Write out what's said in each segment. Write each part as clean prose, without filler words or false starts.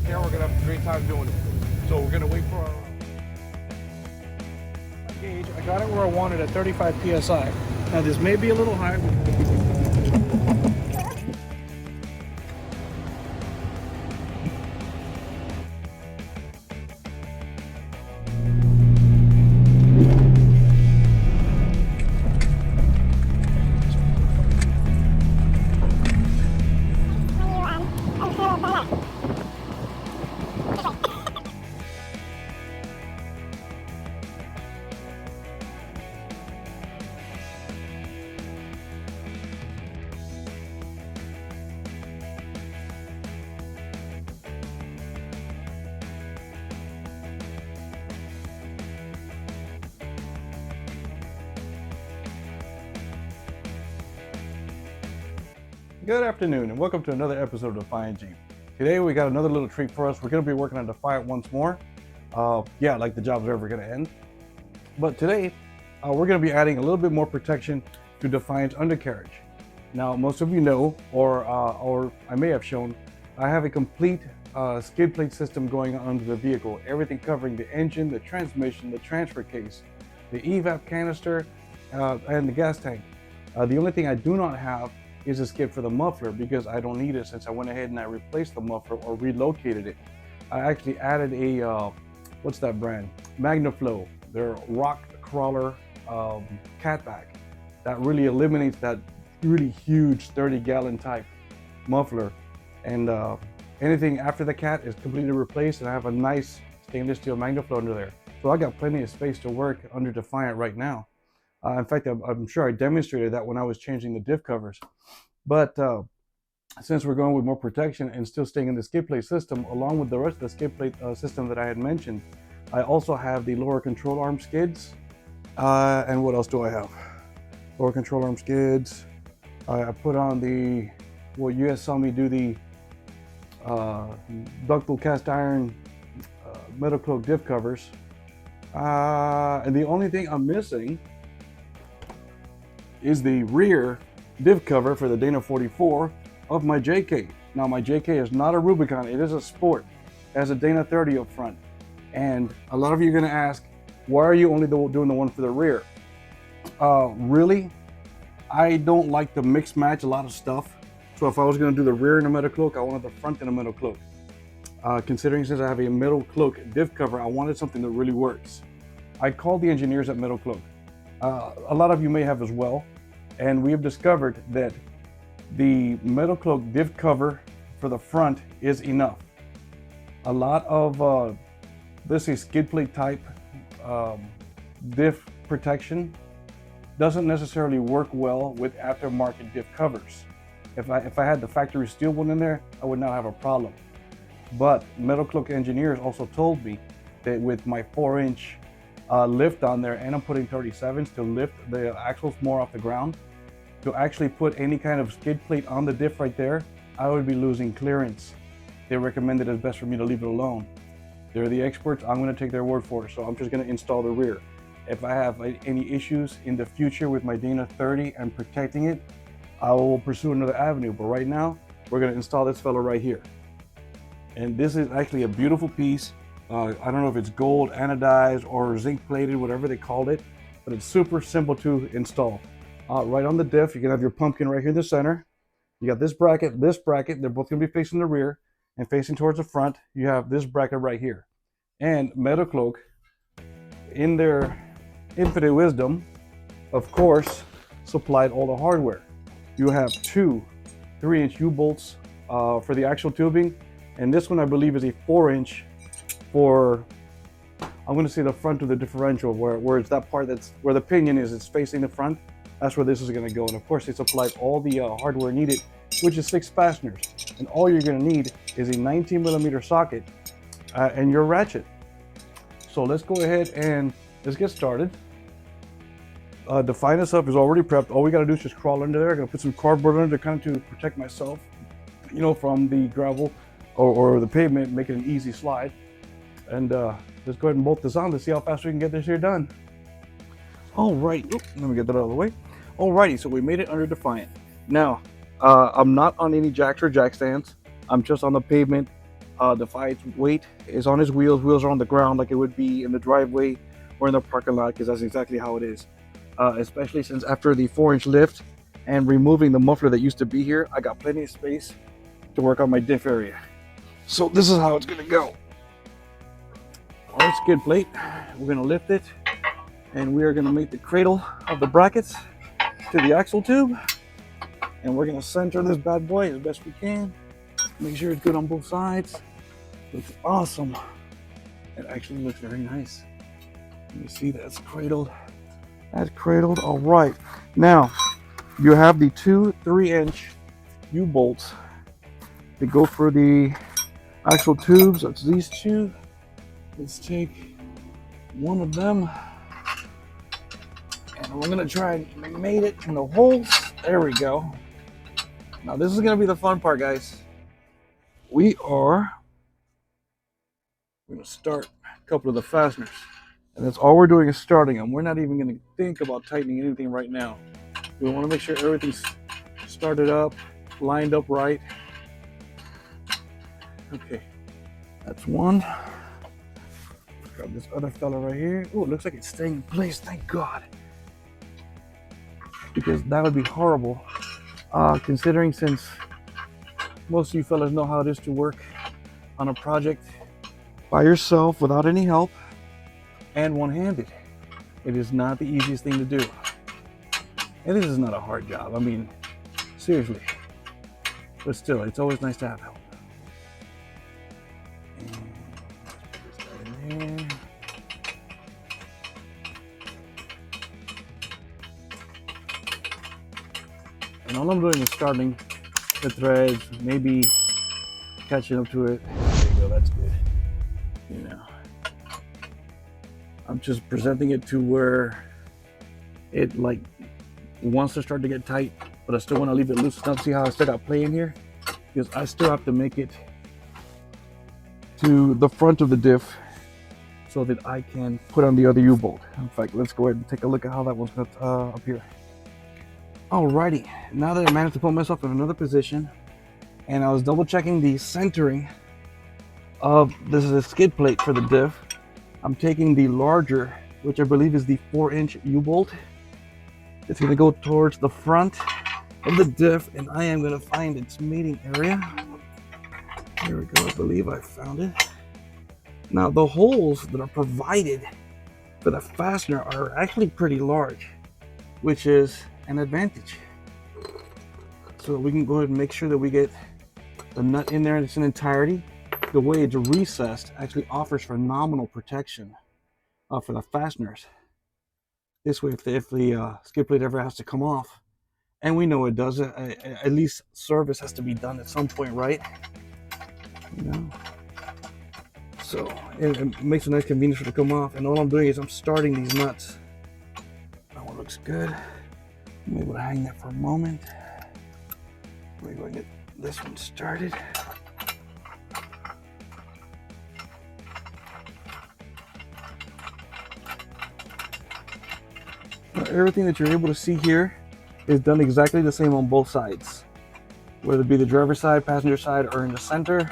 care. We're gonna have a great time doing it. So we're gonna wait for our gauge. I got it where I wanted at 35 psi. Now this may be a little high. Good afternoon and welcome to another episode of Defiant Jeep. Today we got another little treat for us. We're going to be working on Defiant once more. Yeah, like the job's ever going to end. But today we're going to be adding a little bit more protection to Defiant's undercarriage. Now most of you know, or I may have shown, I have a complete skid plate system going on under the vehicle. Everything covering the engine, the transmission, the transfer case, the evap canister, and the gas tank. The only thing I do not have is a skid for the muffler because I don't need it since I went ahead and I replaced the muffler or relocated it. I actually added a, what's that brand? MagnaFlow, their rock crawler catback. That really eliminates that really huge 30-gallon type muffler. And anything after the cat is completely replaced, and I have a nice stainless steel MagnaFlow under there. So I got plenty of space to work under Defiant right now. In fact, I'm sure I demonstrated that when I was changing the diff covers. But since we're going with more protection and still staying in the skid plate system, along with the rest of the skid plate system that I had mentioned, I also have the lower control arm skids. And what else do I have? Lower control arm skids. I put on the, well, you guys saw me do the ductile cast iron metal cloak diff covers. And the only thing I'm missing is the rear diff cover for the Dana 44 of my JK. Now my JK is not a Rubicon, it is a Sport. It has a Dana 30 up front. And a lot of you are gonna ask, why are you only doing the one for the rear? Really, I don't like to mix match a lot of stuff. So if I was gonna do the rear in a metal cloak, I wanted the front in a metal cloak. Considering since I have a metal cloak diff cover, I wanted something that really works. I called the engineers at Metal Cloak. A lot of you may have as well. And we have discovered that the metal cloak diff cover for the front is enough. A lot of this is skid plate type diff protection doesn't necessarily work well with aftermarket diff covers. If I had the factory steel one in there, I would not have a problem. But Metal Cloak engineers also told me that with my 4-inch lift on there, and I'm putting 37s to lift the axles more off the ground, to actually put any kind of skid plate on the diff right there, I would be losing clearance. They recommended it's best for me to leave it alone. They're the experts, I'm gonna take their word for it, so I'm just gonna install the rear. If I have any issues in the future with my Dana 30 and protecting it, I will pursue another avenue, but right now, we're gonna install this fella right here. And this is actually a beautiful piece. I don't know if it's gold anodized or zinc plated, whatever they called it, but it's super simple to install. Right on the diff, you can have your pumpkin right here in the center. You got this bracket, they're both gonna be facing the rear, and facing towards the front, you have this bracket right here. And Metal Cloak, in their infinite wisdom, of course, supplied all the hardware. You have two 3-inch U-bolts for the actual tubing, and this one I believe is a 4-inch for, I'm going to say the front of the differential, where it's that part that's where the pinion is, it's facing the front. That's where this is going to go. And of course, they supplied all the hardware needed, which is 6 fasteners. And all you're going to need is a 19mm socket and your ratchet. So let's go ahead and let's get started. Define this up is already prepped. All we got to do is just crawl under there. I'm going to put some cardboard under there kind of to protect myself, you know, from the gravel or the pavement, make it an easy slide. And let's go ahead and bolt this on to see how fast we can get this here done. All right, let me get that out of the way. Alrighty, so we made it under Defiant. Now, I'm not on any jacks or jack stands. I'm just on the pavement The fight weight is on his wheels. Wheels are on the ground like it would be in the driveway or in the parking lot, because that's exactly how it is. Especially since after the 4-inch lift and removing the muffler that used to be here, I got plenty of space to work on my diff area. So this is how it's gonna go. Our skid plate, we're gonna lift it, and we are gonna make the cradle of the brackets to the axle tube, and we're gonna center this bad boy as best we can. Make sure it's good on both sides. Looks awesome. It actually looks very nice. You see that's cradled. That's cradled. All right. Now you have the two 3-inch U-bolts that go for the axle tubes. That's these two. Let's take one of them, and we're gonna try and mate it in the holes. There we go. Now this is gonna be the fun part, guys. We're gonna start a couple of the fasteners, and that's all we're doing is starting them. We're not even gonna think about tightening anything right now. We want to make sure everything's started up, lined up right. Okay, that's one. Grab this other fella right here. Oh, it looks like it's staying in place, thank God. Because that would be horrible, considering since most of you fellas know how it is to work on a project by yourself without any help and one-handed. It is not the easiest thing to do. And this is not a hard job, I mean, seriously. But still, it's always nice to have help. And let's put this guy in there. And all I'm doing is starting the threads, maybe catching up to it. There you go, that's good. You know, I'm just presenting it to where it like wants to start to get tight, but I still want to leave it loose enough. See how I still got play in here? Because I still have to make it to the front of the diff so that I can put on the other U-bolt. In fact, let's go ahead and take a look at how that one's going to appear. Alrighty, now that I managed to put myself in another position, and I was double checking the centering of this is a skid plate for the diff. I'm taking the larger, which I believe is the 4-inch U-bolt. It's going to go towards the front of the diff, and I am going to find its mating area. Here we go, I believe I found it. Now the holes that are provided for the fastener are actually pretty large, which is an advantage. So we can go ahead and make sure that we get the nut in there in its entirety. The way it's recessed actually offers phenomenal protection for the fasteners. This way, if the skid plate ever has to come off, and we know it does, at least service has to be done at some point, right? You know? So it makes a nice convenience for it to come off. And all I'm doing is I'm starting these nuts. That one looks good. I'm able to hang that for a moment. We're going to get this one started. Now, everything that you're able to see here is done exactly the same on both sides. Whether it be the driver's side, passenger side, or in the center,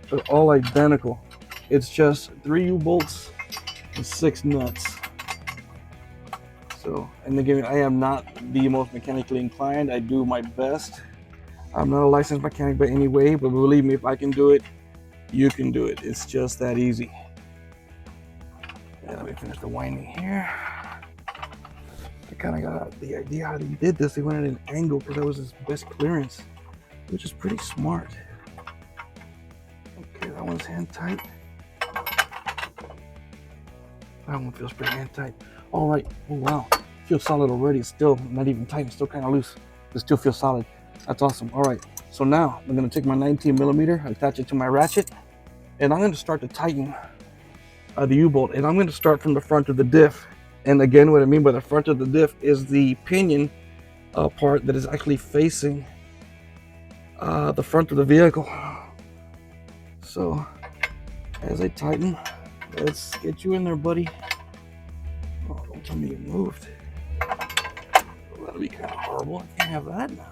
they're all identical. It's just 3 U-bolts and 6 nuts. So, and again, I am not the most mechanically inclined. I do my best. I'm not a licensed mechanic by any way, but believe me, if I can do it, you can do it. It's just that easy. Yeah, let me finish the winding here. I kind of got the idea how they did this. They went at an angle because that was his best clearance, which is pretty smart. Okay, that one's hand tight. That one feels pretty hand tight. All right. Oh wow, feels solid already. It's still not even tight. It's still kind of loose. It still feels solid. That's awesome. All right. So now I'm going to take my 19mm, attach it to my ratchet, and I'm going to start to tighten the U-bolt. And I'm going to start from the front of the diff. And again, what I mean by the front of the diff is the pinion part that is actually facing the front of the vehicle. So as I tighten, let's get you in there, buddy. Oh, don't tell me you moved. Well, that'll be kind of horrible. I can't have that now.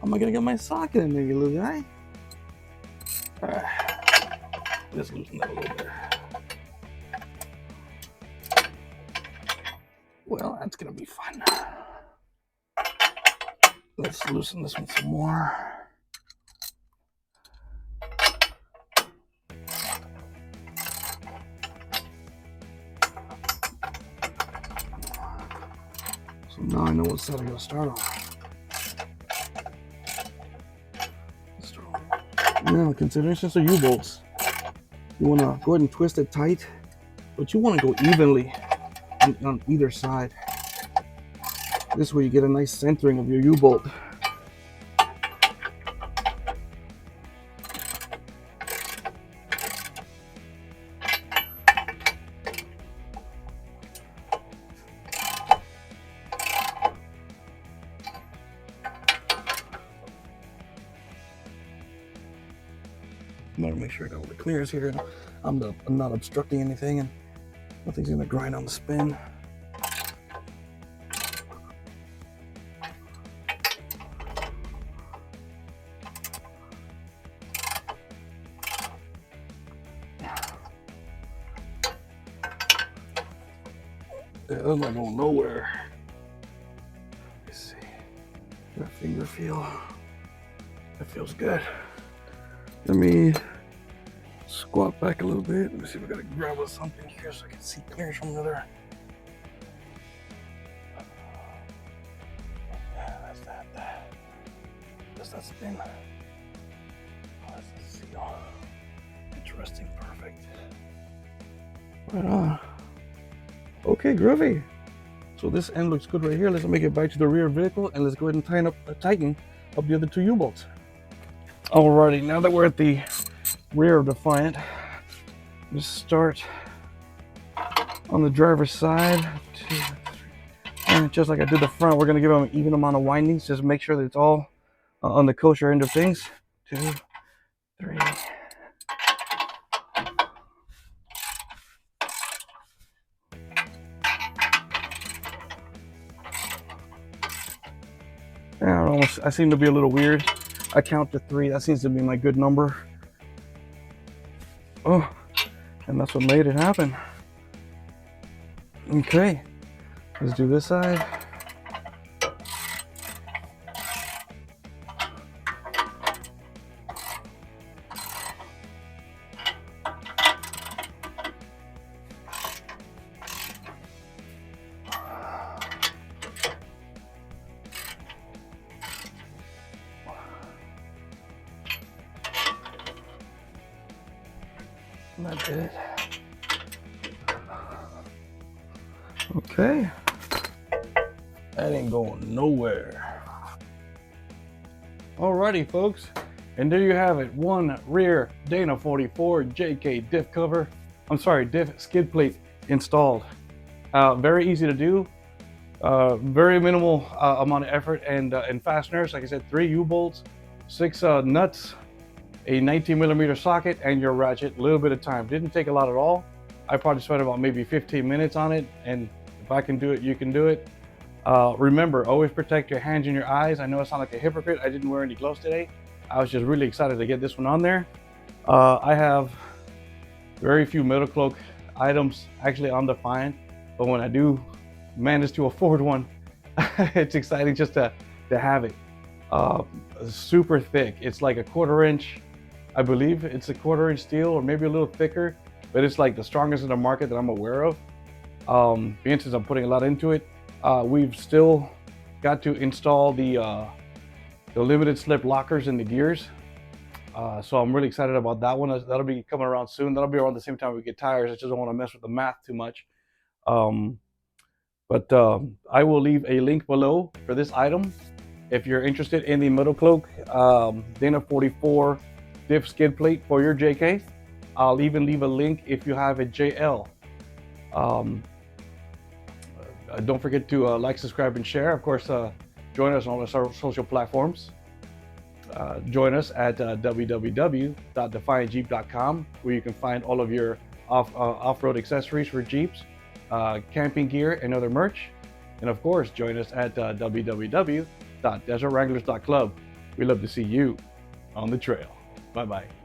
How am I gonna get my socket in there, you little guy? Let's loosen that a little bit. Well, that's gonna be fun. Let's loosen this one some more. So now I know what side I gotta start on. Now, considering since they're U-bolts, you wanna go ahead and twist it tight, but you wanna go evenly on either side. This way you get a nice centering of your U-bolt. I'm gonna make sure I got all the clears here. I'm not obstructing anything, and nothing's gonna grind on the spin. That's not going nowhere. Let's see. Get a finger feel. That feels good. Let me squat back a little bit. Let me see if I gotta grab with something here so I can see clear from the other. Yeah, that's that. That's that spin. Oh, that's the seal. It's resting perfect. Right on. Okay, groovy. So this end looks good right here. Let's make it back to the rear vehicle and let's go ahead and tighten up the other two U-bolts. Alrighty, now that we're at the rear of Defiant, let's start on the driver's side. 2, 3. And just like I did the front, we're gonna give them an even amount of windings. Just make sure that it's all on the kosher end of things. 2, 3. I seem to be a little weird. I count to 3. That seems to be my good number. Oh, and that's what made it happen. Okay, let's do this side. That's it. Okay. That ain't going nowhere. Alrighty, folks. And there you have it. One rear Dana 44 JK diff cover. I'm sorry, diff skid plate installed. Very easy to do. Very minimal amount of effort and fasteners. Like I said, 3 U-bolts, 6 nuts, a 19mm socket, and your ratchet. A little bit of time. Didn't take a lot at all. I probably spent about maybe 15 minutes on it, and if I can do it, you can do it. Remember, always protect your hands and your eyes. I know I sound like a hypocrite. I didn't wear any gloves today. I was just really excited to get this one on there. I have very few Metal Cloak items actually on Defiant, but when I do manage to afford one, it's exciting just to have it. Super thick. It's like a 1/4 inch. I believe it's a 1/4 inch steel, or maybe a little thicker, but it's like the strongest in the market that I'm aware of. Being since I'm putting a lot into it, we've still got to install the limited slip lockers in the gears. So I'm really excited about that one. That'll be coming around soon. That'll be around the same time we get tires. I just don't want to mess with the math too much. But I will leave a link below for this item if you're interested in the Metal Cloak Dana 44 diff skid plate for your JK. I'll even leave a link if you have a JL. Don't forget to like, subscribe, and share. Of course, join us on our social platforms. Join us at www.defiantjeep.com, where you can find all of your off-road accessories for Jeeps, camping gear, and other merch. And of course, join us at www.desertwranglers.club. We love to see you on the trail. Bye-bye.